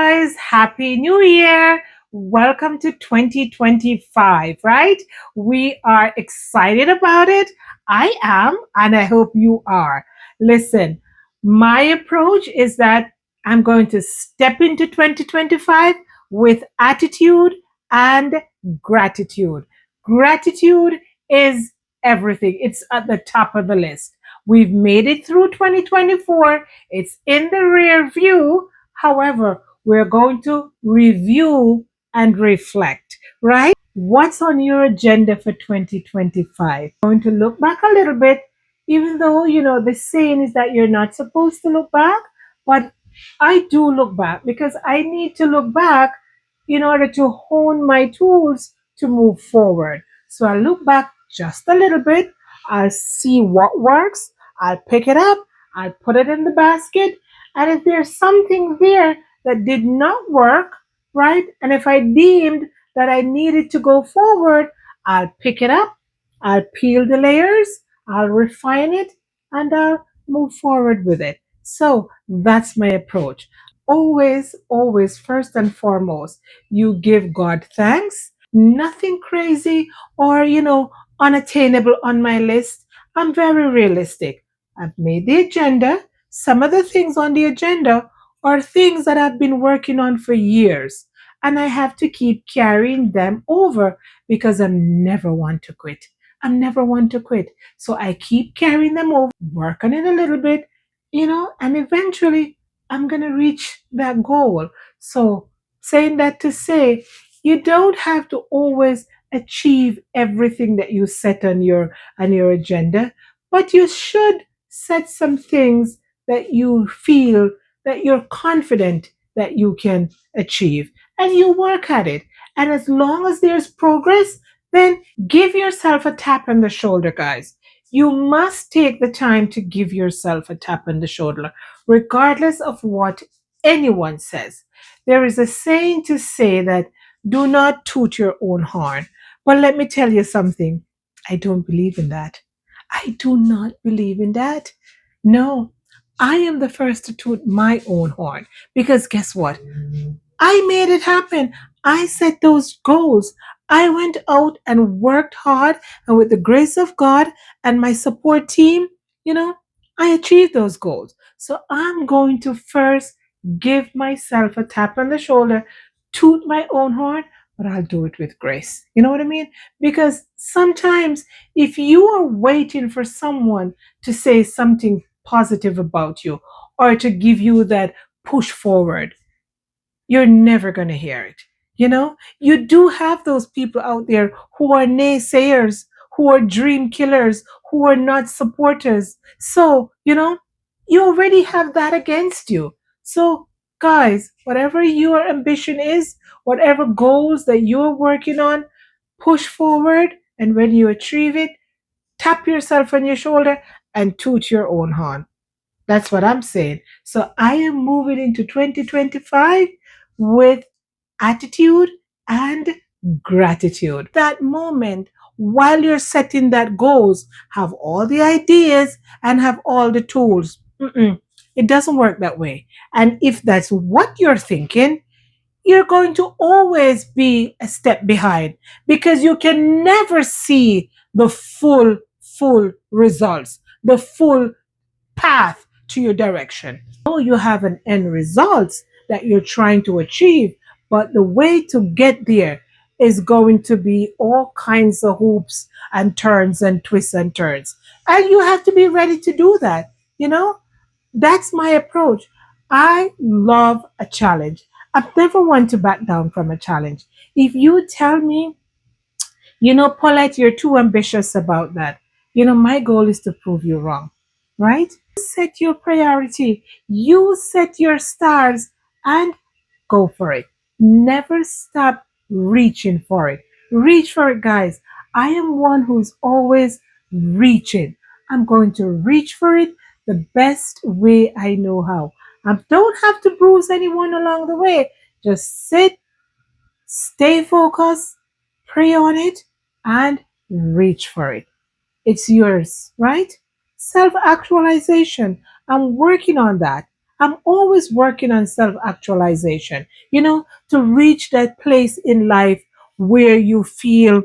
guys, Happy New Year. Welcome to 2025, right? We are excited about it. I am, and I hope you are. Listen, my approach is that I'm going to step into 2025 with attitude and gratitude. Gratitude is everything, it's at the top of the list. We've made it through 2024, it's in the rear view. However, we're going to review and reflect, right? What's on your agenda for 2025? Going to look back a little bit, even though, the saying is that you're not supposed to look back, but I do look back because I need to look back in order to hone my tools to move forward. So I look back just a little bit, I'll see what works, I'll pick it up, I'll put it in the basket, and if there's something there that did not work, right? And if I deemed that I needed to go forward, I'll pick it up, I'll peel the layers, I'll refine it, and I'll move forward with it. So that's my approach. Always, first and foremost, you give God thanks. Nothing crazy or, unattainable on my list. I'm very realistic. I've made the agenda. Some of the things on the agenda are things that I've been working on for years, and I have to keep carrying them over because I'm never one to quit. I'm never one to quit. So I keep carrying them over, work on it a little bit, and eventually I'm going to reach that goal. So, saying that to say, you don't have to always achieve everything that you set on your agenda, but you should set some things that you feel that you're confident that you can achieve, and you work at it. And as long as there's progress, then give yourself a tap on the shoulder, guys. You must take the time to give yourself a tap on the shoulder, regardless of what anyone says. There is a saying to say that do not toot your own horn. But let me tell you something. I don't believe in that. I do not believe in that. No, I am the first to toot my own horn because guess what? I made it happen. I set those goals. I went out and worked hard, and with the grace of God and my support team, you know, I achieved those goals. So I'm going to first give myself a tap on the shoulder, toot my own horn, but I'll do it with grace. You know what I mean? Because sometimes if you are waiting for someone to say something positive about you or to give you that push forward, you're never going to hear it. You do have those people out there who are naysayers, who are dream killers, who are not supporters. So, you already have that against you. So, guys, whatever your ambition is, whatever goals that you're working on, push forward. And when you achieve it, tap yourself on your shoulder and toot your own horn. That's what I'm saying. So I am moving into 2025 with attitude and gratitude. That moment while you're setting that goals, have all the ideas and have all the tools. It doesn't work that way. And if that's what you're thinking, you're going to always be a step behind because you can never see the full results, the full path to your direction. You have an end result that you're trying to achieve, but the way to get there is going to be all kinds of hoops and turns and twists and turns. And you have to be ready to do that. That's my approach. I love a challenge. I've never want to back down from a challenge. If you tell me, Paulette, you're too ambitious about that. My goal is to prove you wrong, right? Set your priority, you set your stars, and go for it. Never stop reaching for it. Reach for it, guys. I am one who's always reaching. I'm going to reach for it the best way I know how. I don't have to bruise anyone along the way. Just sit, stay focused, pray on it, and reach for it. It's yours, right? Self actualization. I'm working on that. I'm always working on self actualization, to reach that place in life where you feel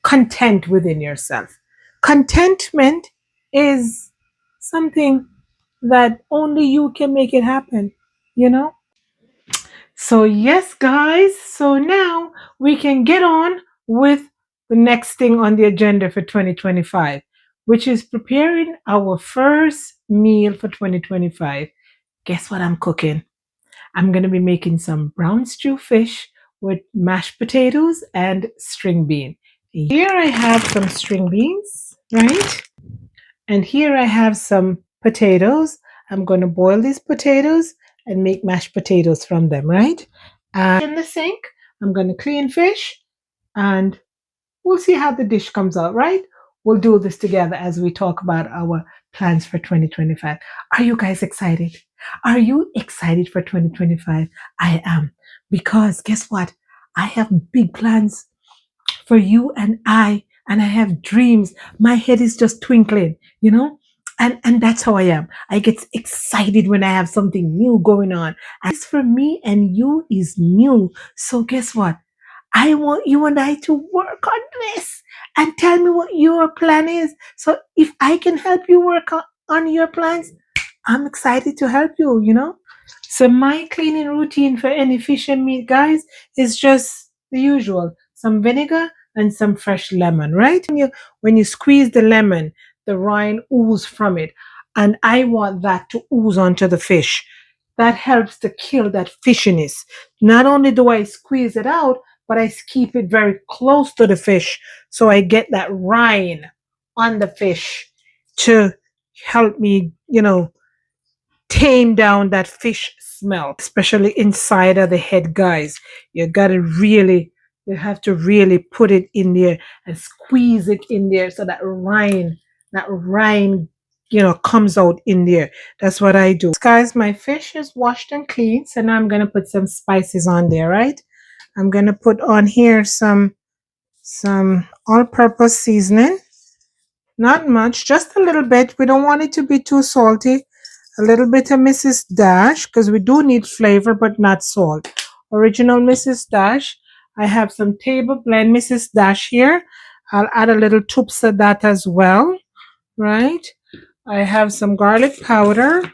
content within yourself. Contentment is something that only you can make it happen, you know? So, yes, guys, so now we can get on with the next thing on the agenda for 2025, which is preparing our first meal for 2025. Guess what I'm cooking? I'm going to be making some brown stew fish with mashed potatoes and string bean. Here I have some string beans, right? And here I have some potatoes. I'm going to boil these potatoes and make mashed potatoes from them, right? And in the sink, I'm going to clean fish and we'll see how the dish comes out, right? We'll do this together as we talk about our plans for 2025. Are you guys excited? Are you excited for 2025? I am. Because guess what? I have big plans for you and I have dreams. My head is just twinkling, and that's how I am. I get excited when I have something new going on. And this for me and you is new. So guess what? I want you and I to work on this and tell me what your plan is. So if I can help you work on your plans, I'm excited to help you. So my cleaning routine for any fish and meat, guys, is just the usual. Some vinegar and some fresh lemon, right? When you squeeze the lemon, the rind ooze from it. And I want that to ooze onto the fish. That helps to kill that fishiness. Not only do I squeeze it out, but I keep it very close to the fish so I get that rind on the fish to help me, tame down that fish smell, especially inside of the head, guys. You have to really put it in there and squeeze it in there so that rind, comes out in there. That's what I do. Guys, my fish is washed and clean, so now I'm gonna put some spices on there, right? I'm gonna put on here some all-purpose seasoning. Not much, just a little bit. We don't want it to be too salty. A little bit of Mrs. Dash because we do need flavor but not salt. Original Mrs. Dash. I have some table blend Mrs. Dash here. I'll add a little toops of that as well, right? I have some garlic powder.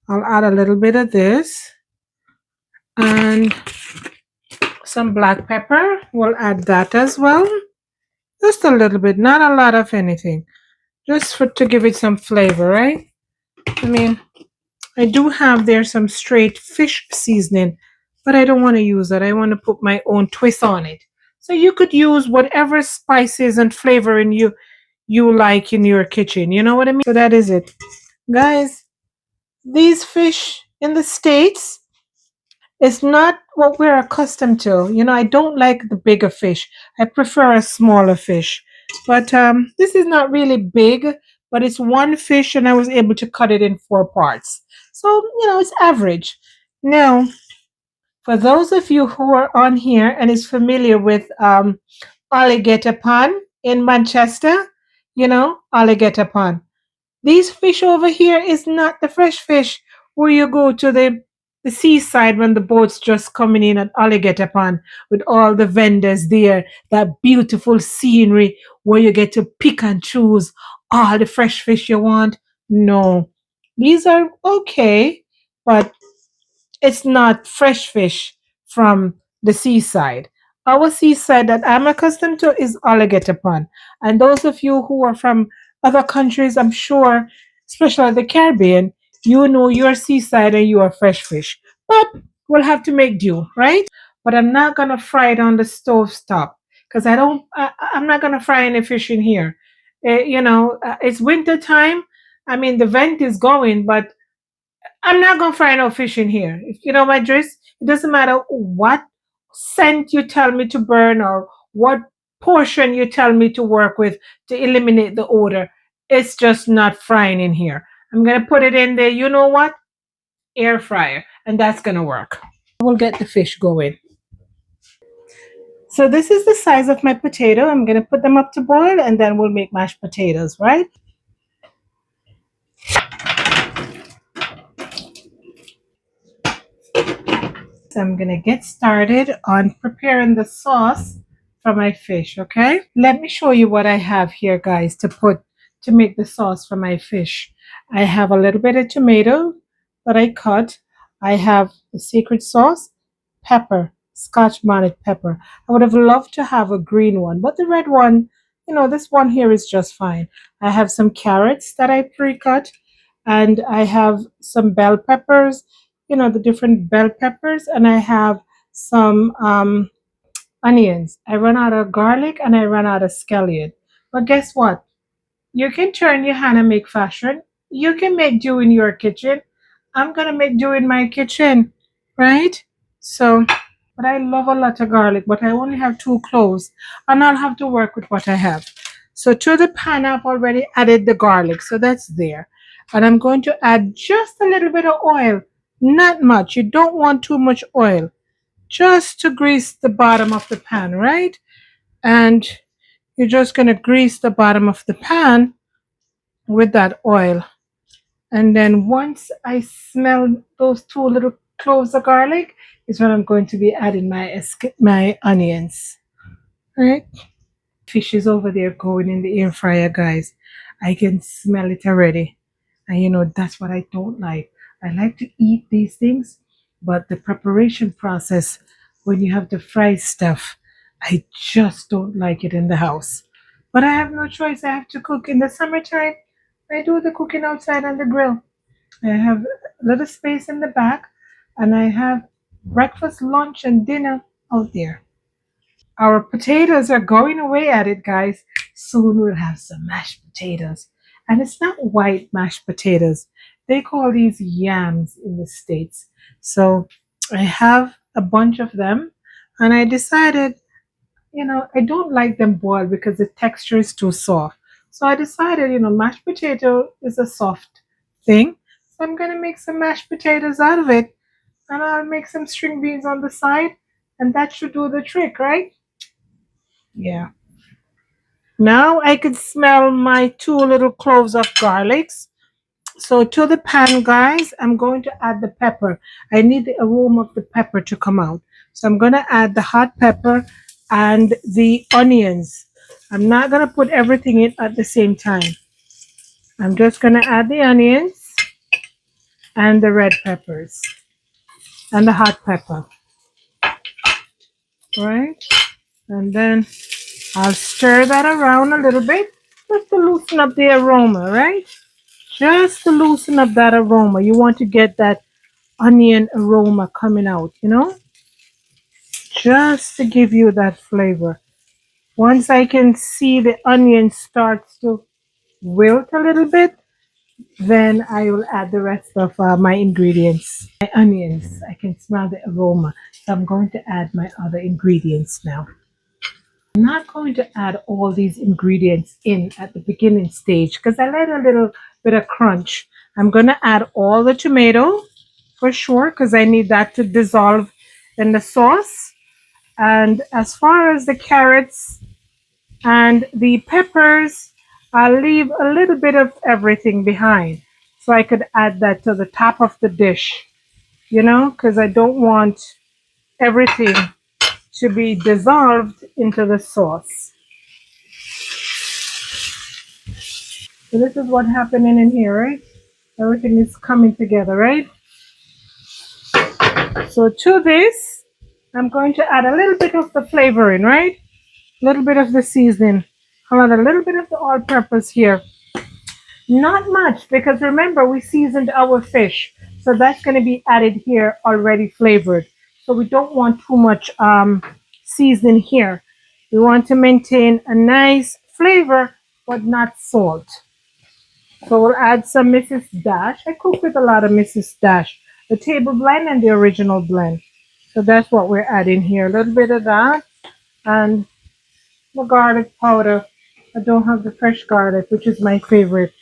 I'll add a little bit of this and some black pepper. We'll add that as well. Just a little bit, not a lot of anything. Just to give it some flavor, right? I mean, I do have there some straight fish seasoning, but I don't want to use that. I want to put my own twist on it. So you could use whatever spices and flavoring you like in your kitchen. You know what I mean? So that is it. Guys, these fish in the States is not what we're accustomed to. I don't like the bigger fish. I prefer a smaller fish. But this is not really big, but it's one fish and I was able to cut it in 4 parts. So, it's average. Now, for those of you who are on here and is familiar with alligator pond in Manchester, alligator pond. These fish over here is not the fresh fish where you go to the seaside when the boat's just coming in at Alligator Pond with all the vendors there, that beautiful scenery where you get to pick and choose all the fresh fish you want. No, these are okay, but it's not fresh fish from the seaside. Our seaside that I'm accustomed to is Alligator Pond. And those of you who are from other countries, I'm sure, especially the Caribbean, you know your seaside and you are fresh fish. But we'll have to make do, right? But I'm not gonna fry it on the stove top because I'm not gonna fry any fish in here. It's winter time. I mean, the vent is going, but I'm not gonna fry no fish in here. If you know my drift, it doesn't matter what scent you tell me to burn or what portion you tell me to work with to eliminate the odor. It's just not frying in here. I'm gonna put it in there. You know what? Air fryer, and that's gonna work. We'll get the fish going. So this is the size of my potato. I'm gonna put them up to boil, and then we'll make mashed potatoes, right? I'm going to get started on preparing the sauce for my fish, okay? Let me show you what I have here, guys, to make the sauce for my fish. I have a little bit of tomato that I cut. I have the secret sauce, pepper, Scotch bonnet pepper. I would have loved to have a green one, but the red one, this one here is just fine. I have some carrots that I pre-cut, and I have some bell peppers, the different bell peppers, and I have some onions. I run out of garlic and I run out of scallion. But guess what? You can turn your hand and make fashion. You can make do in your kitchen. I'm gonna make do in my kitchen, right? So, but I love a lot of garlic, but I only have 2 cloves, and I'll have to work with what I have. So to the pan, I've already added the garlic, so that's there. And I'm going to add just a little bit of oil, not much. You don't want too much oil, just to grease the bottom of the pan, right? And you're just going to grease the bottom of the pan with that oil. And then once I smell those 2 little cloves of garlic, is when I'm going to be adding my onions. Right? Fish is over there going in the air fryer, guys. I can smell it already. And that's what I don't like. I like to eat these things, but the preparation process, when you have to fry stuff, I just don't like it in the house. But I have no choice. I have to cook. In the summertime, I do the cooking outside on the grill. I have a little space in the back, and I have breakfast, lunch, and dinner out there. Our potatoes are going away at it, guys. Soon we'll have some mashed potatoes. And it's not white mashed potatoes. They call these yams in the States. So I have a bunch of them, and I decided, I don't like them boiled because the texture is too soft. So I decided, mashed potato is a soft thing. So I'm going to make some mashed potatoes out of it, and I'll make some string beans on the side, and that should do the trick, right? Yeah. Now I can smell my 2 little cloves of garlics. So to the pan, guys, I'm going to add the pepper. I need the aroma of the pepper to come out. So I'm going to add the hot pepper and the onions. I'm not going to put everything in at the same time. I'm just going to add the onions and the red peppers and the hot pepper. Right? And then I'll stir that around a little bit just to loosen up the aroma, right? Just to loosen up that aroma. You want to get that onion aroma coming out, just to give you that flavor. Once I can see the onion starts to wilt a little bit, then I will add the rest of my ingredients. My onions, I can smell the aroma. So I'm going to add my other ingredients now. I'm not going to add all these ingredients in at the beginning stage because I like a little bit of crunch. I'm going to add all the tomato for sure because I need that to dissolve in the sauce. And as far as the carrots and the peppers, I'll leave a little bit of everything behind so I could add that to the top of the dish, because I don't want everything to be dissolved into the sauce. So this is what's happening in here, right? Everything is coming together, right? So to this, I'm going to add a little bit of the flavoring, right? A little bit of the seasoning. I'll add a little bit of the all-purpose here. Not much, because remember, we seasoned our fish. So that's going to be added here already flavored. So we don't want too much seasoning here. We want to maintain a nice flavor, but not salt. So we'll add some Mrs. Dash. I cook with a lot of Mrs. Dash, the table blend and the original blend. So that's what we're adding here. A little bit of that and the garlic powder. I don't have the fresh garlic, which is my favorite.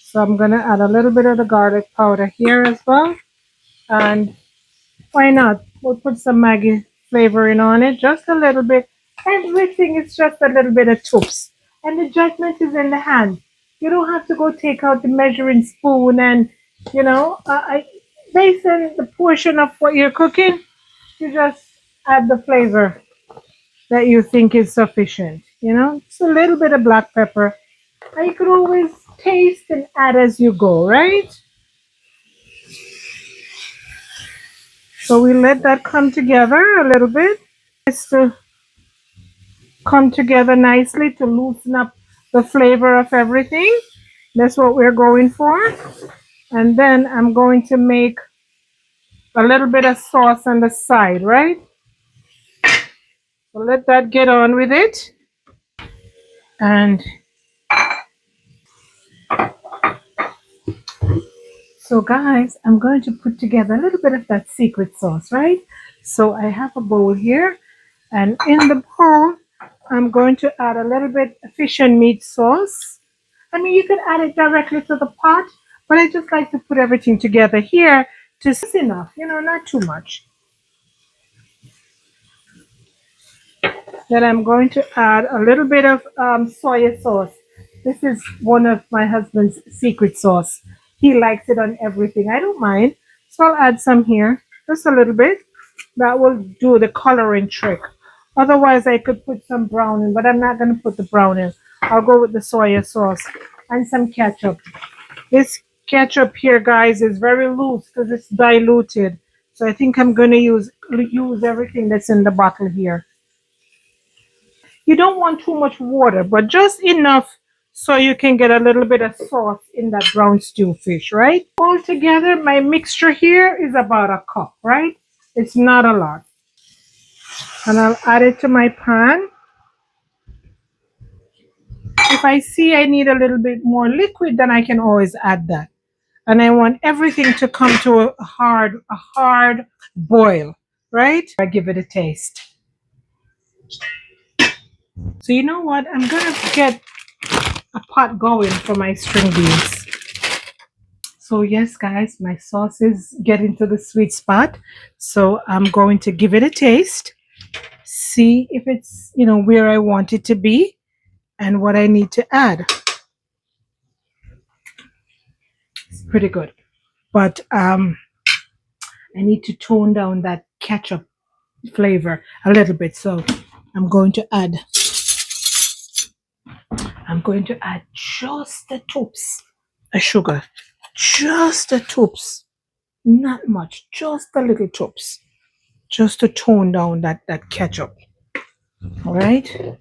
So I'm going to add a little bit of the garlic powder here as well. And why not? We'll put some Maggi flavoring on it, just a little bit. Everything is just a little bit of tips. And the judgment is in the hand. You don't have to go take out the measuring spoon and, based on the portion of what you're cooking, you just add the flavor that you think is sufficient. You know, just a little bit of black pepper. And you could always taste and add as you go, right? So we let that come together a little bit. It's to come together nicely to loosen up the flavor of everything. That's what we're going for. And then I'm going to make a little bit of sauce on the side, right? So let that get on with it. And so, guys, I'm going to put together a little bit of that secret sauce, right? So I have a bowl here, and in the bowl, I'm going to add a little bit of fish and meat sauce. I mean, you could add it directly to the pot, but I just like to put everything together here to enough, you know, not too much. Then I'm going to add a little bit of soy sauce. This is one of my husband's secret sauce. He likes it on everything. I don't mind. So I'll add some here, just a little bit. That will do the coloring trick. Otherwise, I could put some brown in, but I'm not going to put the brown in. I'll go with the soy sauce and some ketchup. This ketchup here, guys, is very loose because it's diluted. So I think I'm going to use everything that's in the bottle here. You don't want too much water, but just enough so you can get a little bit of sauce in that brown stew fish, right? Altogether, my mixture here is about a cup, right? It's not a lot. And I'll add it to my pan. If I see I need a little bit more liquid, then I can always add that. And I want everything to come to a hard boil, right? I give it a taste. So you know what? I'm gonna get a pot going for my string beans. So yes, guys, my sauce is getting to the sweet spot. So I'm going to give it a taste, see if it's, you know, where I want it to be and what I need to add. It's pretty good. But I need to tone down that ketchup flavor a little bit. So I'm going to add just the toops of sugar. Just the toops. Not much, just the little toops. Just to tone down that ketchup. All right.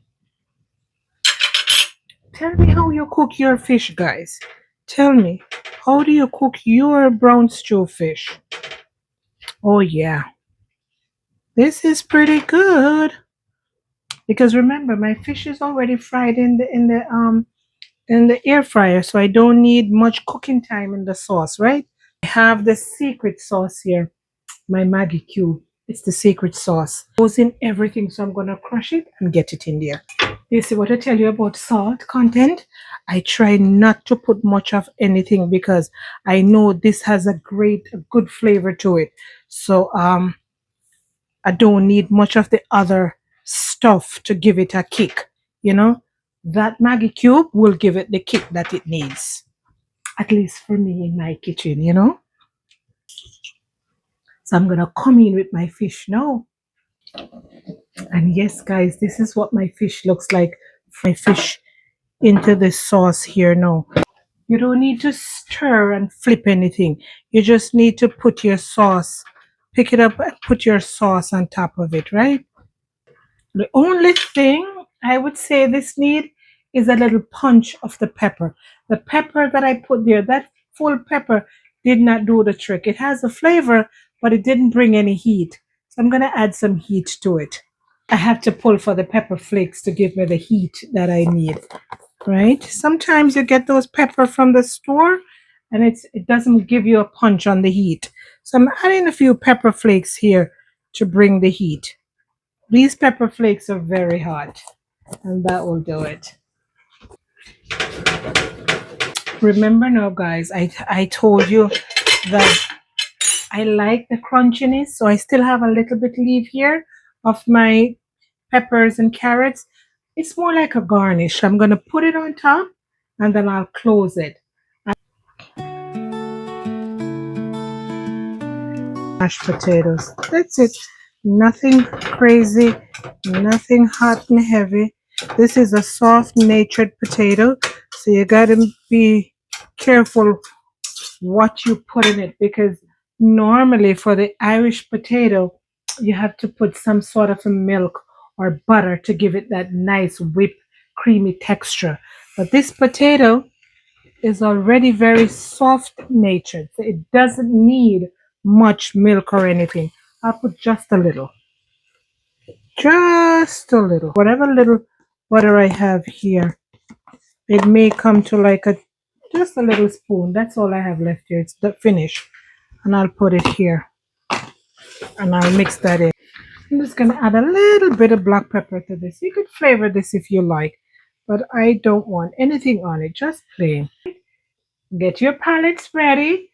Tell me how you cook your fish, guys. Tell me, how do you cook your brown stew fish? Oh yeah, this is pretty good. Because remember, my fish is already fried in the air fryer, so I don't need much cooking time in the sauce, right? I have the secret sauce here, my Maggi cube. It's the secret sauce. It goes in everything, so I'm gonna crush it and get it in there. You see what I tell you about salt content? I try not to put much of anything because I know this has a good flavor to it. So I don't need much of the other stuff to give it a kick. You know, that Maggi cube will give it the kick that it needs. At least for me in my kitchen, you know. So I'm gonna come in with my fish now. And yes, guys, this is what my fish looks like. My fish into the sauce here now. You don't need to stir and flip anything. You just need to put your sauce, pick it up and put your sauce on top of it, right? The only thing I would say this need is a little punch of the pepper. The pepper that I put there, that full pepper did not do the trick. It has a flavor, but it didn't bring any heat. So I'm going to add some heat to it. I have to pull for the pepper flakes to give me the heat that I need, right? Sometimes you get those pepper from the store and it doesn't give you a punch on the heat. So I'm adding a few pepper flakes here to bring the heat. These pepper flakes are very hot, and that will do it. Remember now, guys, I told you that I like the crunchiness, so I still have a little bit leave here of my peppers and carrots. It's more like a garnish. I'm going to put it on top, and then I'll close it. Mashed potatoes. That's it. Nothing crazy, nothing hot and heavy. This is a soft natured potato, so you gotta be careful what you put in it because normally for the Irish potato, you have to put some sort of a milk or butter to give it that nice whipped creamy texture. But this potato is already very soft natured, so it doesn't need much milk or anything. I'll put just a little, whatever little butter I have here. It may come to like a just a little spoon. That's all I have left here. It's the finish. And I'll put it here and I'll mix that in. I'm just gonna add a little bit of black pepper to this. You could flavor this if you like, but I don't want anything on it, just plain. Get your palettes ready.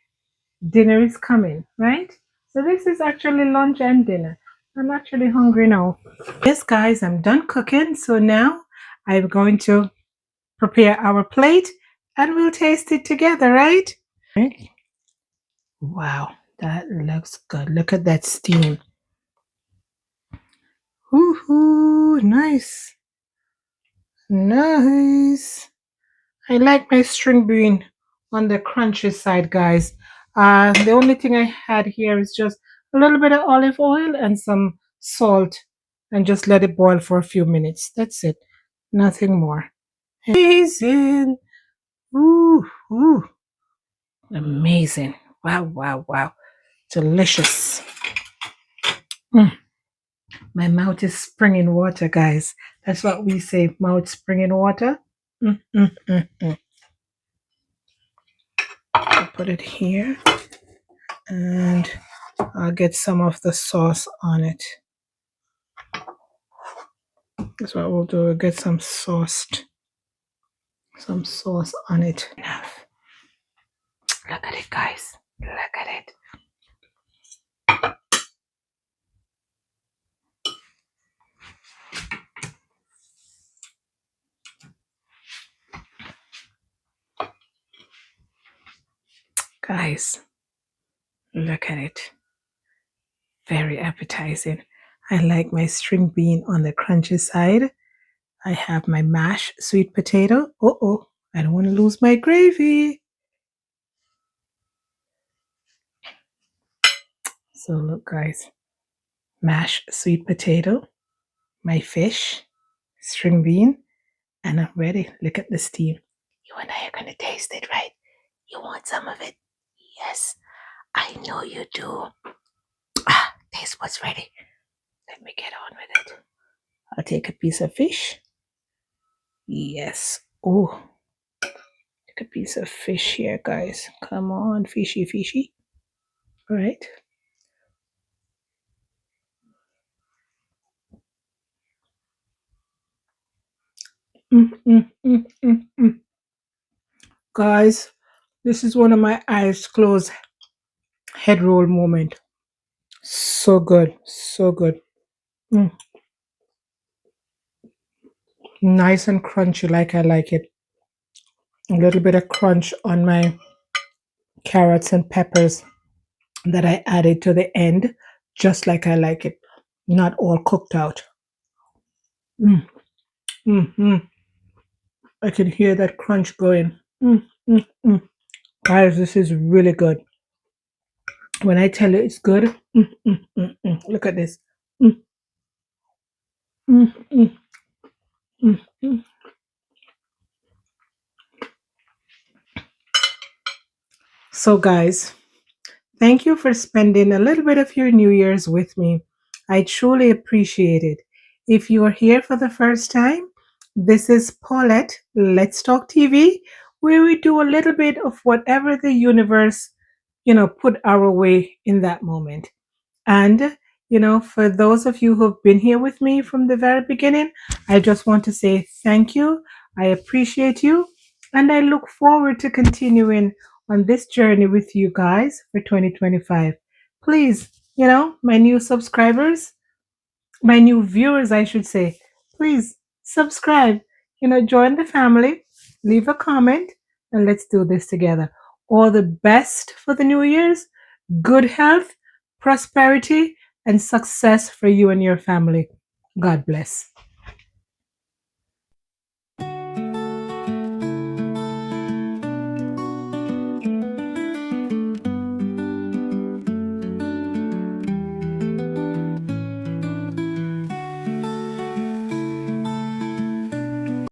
Dinner is coming, right? So this is actually lunch and dinner. I'm actually hungry now. Yes, guys, I'm done cooking. So now I'm going to prepare our plate and we'll taste it together, right? Right. Wow, that looks good. Look at that steam. Woohoo, nice. Nice. I like my string bean on the crunchy side, guys. The only thing I had here is just a little bit of olive oil and some salt and just let it boil for a few minutes. That's it. Nothing more. Amazing. Ooh, ooh. Amazing. Wow, wow, wow. Delicious. Mm. My mouth is springing water, guys. That's what we say, mouth springing water. Mm, mm, mm, mm. I'll put it here and I'll get some of the sauce on it. That's what we'll do. We'll get some sauce on it. Enough. Look at it, guys. Look at it. Guys, look at it. Very appetizing. I like my string bean on the crunchy side. I have my mashed sweet potato. Oh, I don't want to lose my gravy. So look, guys, mashed sweet potato, my fish, string bean, and I'm ready. Look at the steam. You and I are going to taste it, right? You want some of it? Yes, I know you do. Taste what's ready. Let me get on with it. I'll take a piece of fish. Yes. Oh, take a piece of fish here, guys. Come on, fishy, fishy. All right. Mm. Guys, this is one of my eyes closed head roll moment. So good, so good. Mm. Nice and crunchy like I like it. A little bit of crunch on my carrots and peppers that I added to the end, just like I like it. Not all cooked out. Mm, mm. I can hear that crunch going. Mm. Guys, this is really good. When I tell you it's good, look at this. Mm, mm, mm, mm. So, guys, thank you for spending a little bit of your New Year's with me. I truly appreciate it. If you are here for the first time, this is Paulette, Let's Talk TV, where we do a little bit of whatever the universe, put our way in that moment. And, for those of you who've been here with me from the very beginning, I just want to say thank you. I appreciate you. And I look forward to continuing on this journey with you guys for 2025. Please, my new subscribers, my new viewers, I should say, please subscribe, join the family, leave a comment, and let's do this together. All the best for the New Year's, good health, prosperity, and success for you and your family. God bless.